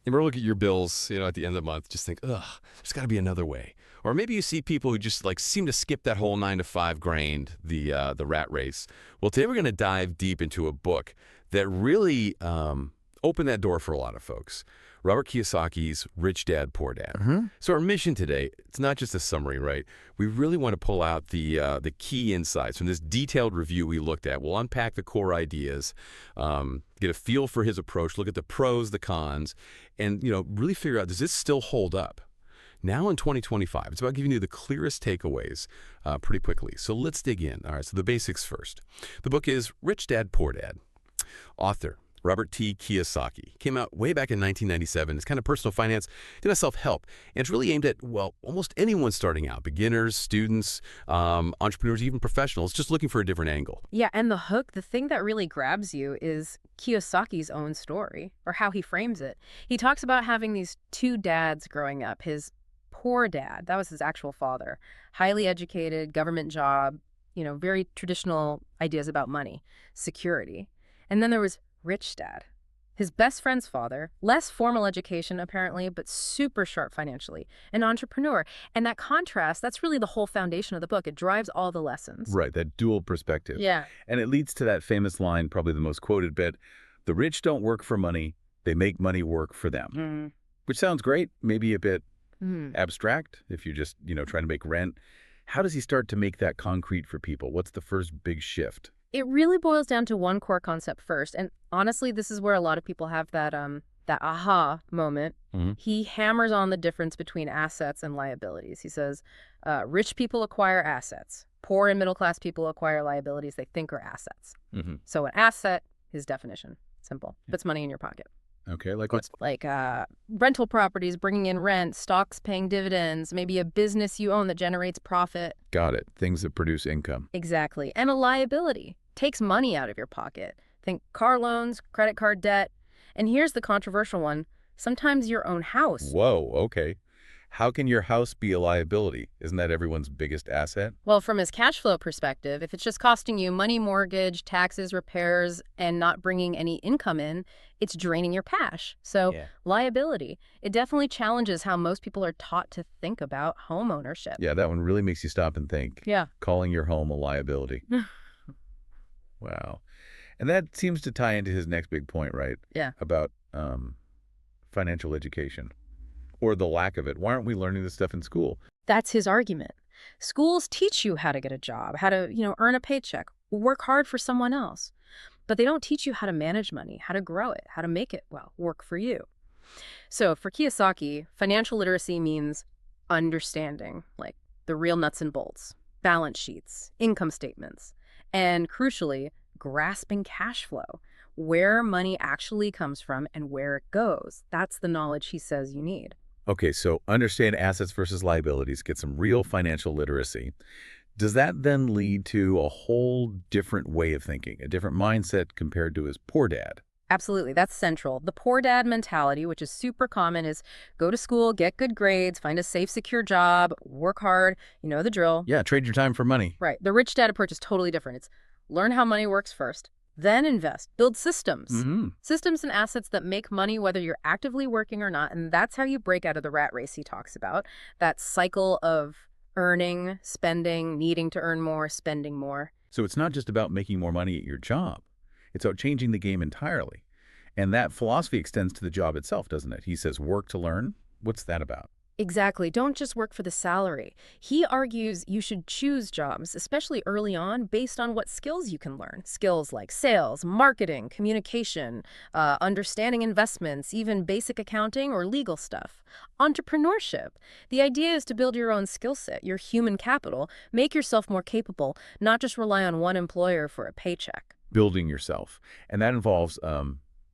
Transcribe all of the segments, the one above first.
You ever look at your bills, at the end of the month, just think, ugh, there's got to be another way. Or maybe you see people who just like seem to skip that whole 9 to 5 grind, the rat race. Well, today we're going to dive deep into a book that really opened that door for a lot of folks. Robert Kiyosaki's Rich Dad, Poor Dad. So our mission today, it's not just a summary, right? We really want to pull out the key insights from this detailed review we looked at. We'll unpack the core ideas, get a feel for his approach, look at the pros, the cons, and really figure out, does this still hold up? Now in 2025, it's about giving you the clearest takeaways pretty quickly. So let's dig in. All right, so the basics first. The book is Rich Dad, Poor Dad. Author, Robert T. Kiyosaki. Came out way back in 1997. It's kind of personal finance, kind of self-help. And it's really aimed at, well, almost anyone starting out. Beginners, students, entrepreneurs, even professionals, just looking for a different angle. Yeah, and the hook, the thing that really grabs you is Kiyosaki's own story, or how he frames it. He talks about having these two dads growing up. His poor dad, that was his actual father, highly educated, government job, very traditional ideas about money, security. And then there was Rich Dad, his best friend's father, less formal education apparently, but super sharp financially, an entrepreneur. And that contrast, that's really the whole foundation of the book. It drives all the lessons. Right, that dual perspective. Yeah. And it leads to that famous line, probably the most quoted bit, the rich don't work for money, they make money work for them. Which sounds great, maybe a bit abstract if you're just, trying to make rent. How does he start to make that concrete for people? What's the first big shift? It really boils down to one core concept first. And honestly, this is where a lot of people have that aha moment. He hammers on the difference between assets and liabilities. He says, rich people acquire assets. Poor and middle-class people acquire liabilities they think are assets. So an asset, his definition, simple, puts money in your pocket. Okay, like what? Like rental properties bringing in rent, stocks paying dividends, maybe a business you own that generates profit. Got it. Things that produce income. Exactly. And a liability takes money out of your pocket. Think car loans, credit card debt. And here's the controversial one. Sometimes your own house. Whoa, okay. How can your house be a liability? Isn't that everyone's biggest asset? Well, from his cash flow perspective, if it's just costing you money, mortgage, taxes, repairs, and not bringing any income in, it's draining your cash. So liability, it definitely challenges how most people are taught to think about home ownership. Yeah, that one really makes you stop and think. Yeah. Calling your home a liability. Wow. And that seems to tie into his next big point, right? Yeah. About financial education. Or the lack of it. Why aren't we learning this stuff in school? That's his argument. Schools teach you how to get a job, how to, earn a paycheck, work hard for someone else. But they don't teach you how to manage money, how to grow it, how to make it, work for you. So for Kiyosaki, financial literacy means understanding, like the real nuts and bolts, balance sheets, income statements, and crucially, grasping cash flow, where money actually comes from and where it goes. That's the knowledge he says you need. Okay, so understand assets versus liabilities, get some real financial literacy. Does that then lead to a whole different way of thinking, a different mindset compared to his poor dad? Absolutely. That's central. The poor dad mentality, which is super common, is go to school, get good grades, find a safe, secure job, work hard. You know the drill. Yeah, trade your time for money. Right. The rich dad approach is totally different. It's learn how money works first, then invest, build systems. Systems and assets that make money whether you're actively working or not. And that's how you break out of the rat race he talks about. That cycle of earning, spending, needing to earn more, spending more. So it's not just about making more money at your job. It's about changing the game entirely. And that philosophy extends to the job itself, doesn't it? He says work to learn. What's that about? Exactly. Don't just work for the salary. He argues you should choose jobs, especially early on, based on what skills you can learn. Skills like sales, marketing, communication, understanding investments, even basic accounting or legal stuff. Entrepreneurship. The idea is to build your own skill set, your human capital, make yourself more capable, not just rely on one employer for a paycheck. Building yourself. And that involves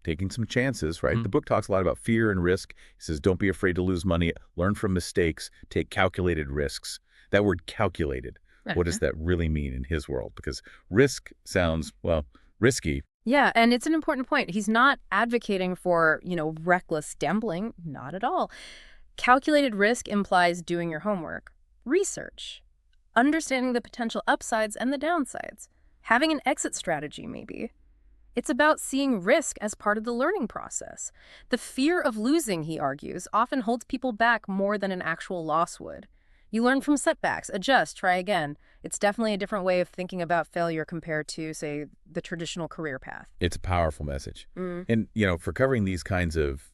taking some chances, right? The book talks a lot about fear and risk. He says, don't be afraid to lose money, learn from mistakes, take calculated risks. That word calculated, what does that really mean in his world? Because risk sounds, risky. Yeah, and it's an important point. He's not advocating for, reckless gambling, not at all. Calculated risk implies doing your homework, research, understanding the potential upsides and the downsides, having an exit strategy maybe. It's about seeing risk as part of the learning process. The fear of losing, he argues, often holds people back more than an actual loss would. You learn from setbacks, adjust, try again. It's definitely a different way of thinking about failure compared to, say, the traditional career path. It's a powerful message. Mm. And, for covering these kinds of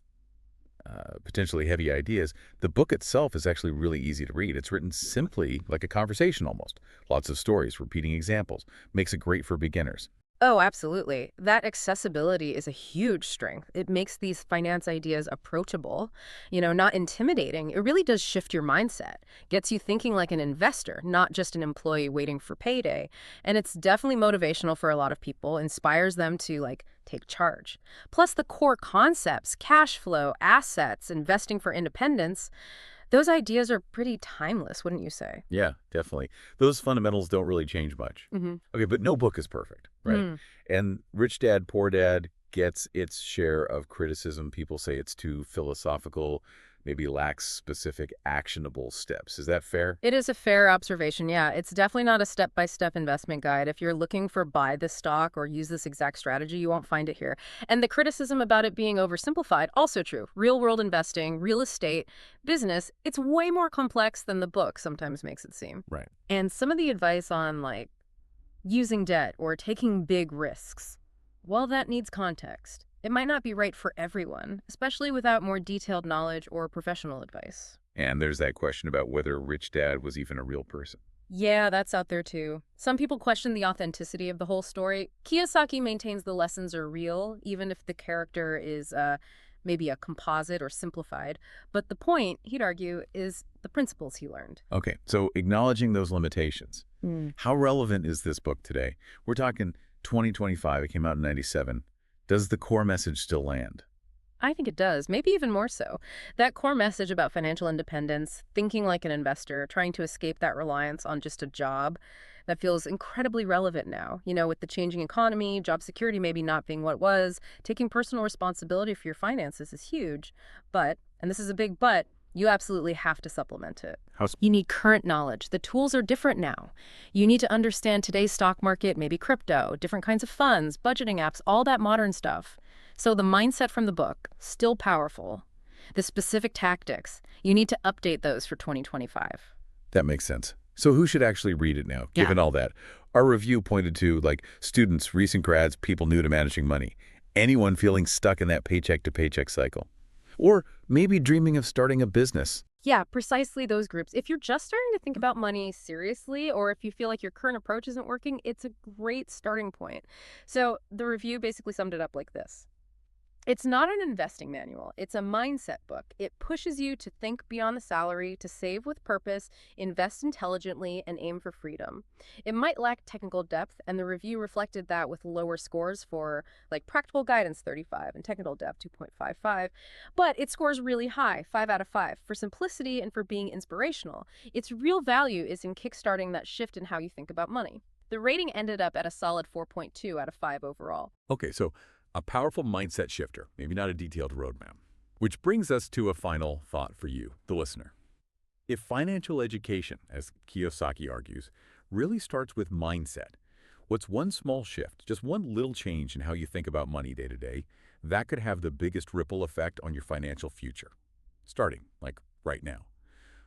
potentially heavy ideas, the book itself is actually really easy to read. It's written simply like a conversation almost. Lots of stories, repeating examples. Makes it great for beginners. Oh, absolutely. That accessibility is a huge strength. It makes these finance ideas approachable, not intimidating. It really does shift your mindset, gets you thinking like an investor, not just an employee waiting for payday. And it's definitely motivational for a lot of people, inspires them to take charge. Plus the core concepts, cash flow, assets, investing for independence, those ideas are pretty timeless, wouldn't you say? Yeah, definitely. Those fundamentals don't really change much. Mm-hmm. Okay, but no book is perfect, right? And Rich Dad, Poor Dad gets its share of criticism. People say it's too philosophical, maybe lacks specific actionable steps. Is that fair? It is a fair observation, yeah. It's definitely not a step-by-step investment guide. If you're looking for buy this stock or use this exact strategy, you won't find it here. And the criticism about it being oversimplified, also true. Real-world investing, real estate, business, it's way more complex than the book sometimes makes it seem. Right. And some of the advice on, using debt or taking big risks, well, that needs context. It might not be right for everyone, especially without more detailed knowledge or professional advice. And there's that question about whether Rich Dad was even a real person. Yeah, that's out there too. Some people question the authenticity of the whole story. Kiyosaki maintains the lessons are real, even if the character is maybe a composite or simplified. But the point, he'd argue, is the principles he learned. Okay, so acknowledging those limitations, Mm. how relevant is this book today? We're talking 2025. It came out in 97. Does the core message still land? I think it does, maybe even more so. That core message about financial independence, thinking like an investor, trying to escape that reliance on just a job, that feels incredibly relevant now. With the changing economy, job security maybe not being what it was, taking personal responsibility for your finances is huge. But, and this is a big but, you absolutely have to supplement it. You need current knowledge. The tools are different now. You need to understand today's stock market, maybe crypto, different kinds of funds, budgeting apps, all that modern stuff. So the mindset from the book, still powerful. The specific tactics, you need to update those for 2025. That makes sense. So who should actually read it now, Yeah. given all that? Our review pointed to students, recent grads, people new to managing money, anyone feeling stuck in that paycheck to paycheck cycle. Or maybe dreaming of starting a business. Yeah, precisely those groups. If you're just starting to think about money seriously, or if you feel like your current approach isn't working, it's a great starting point. So the review basically summed it up like this. It's not an investing manual. It's a mindset book. It pushes you to think beyond the salary, to save with purpose, invest intelligently, and aim for freedom. It might lack technical depth, and the review reflected that with lower scores for practical guidance 35 and technical depth 2.55, but it scores really high, 5 out of 5, for simplicity and for being inspirational. Its real value is in kickstarting that shift in how you think about money. The rating ended up at a solid 4.2 out of 5 overall. Okay, so a powerful mindset shifter, maybe not a detailed roadmap. Which brings us to a final thought for you, the listener. If financial education, as Kiyosaki argues, really starts with mindset, what's one small shift, just one little change in how you think about money day to day, that could have the biggest ripple effect on your financial future? Starting, right now.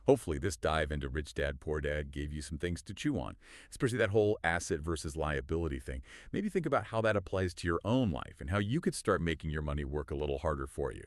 Hopefully, this dive into Rich Dad, Poor Dad gave you some things to chew on, especially that whole asset versus liability thing. Maybe think about how that applies to your own life and how you could start making your money work a little harder for you.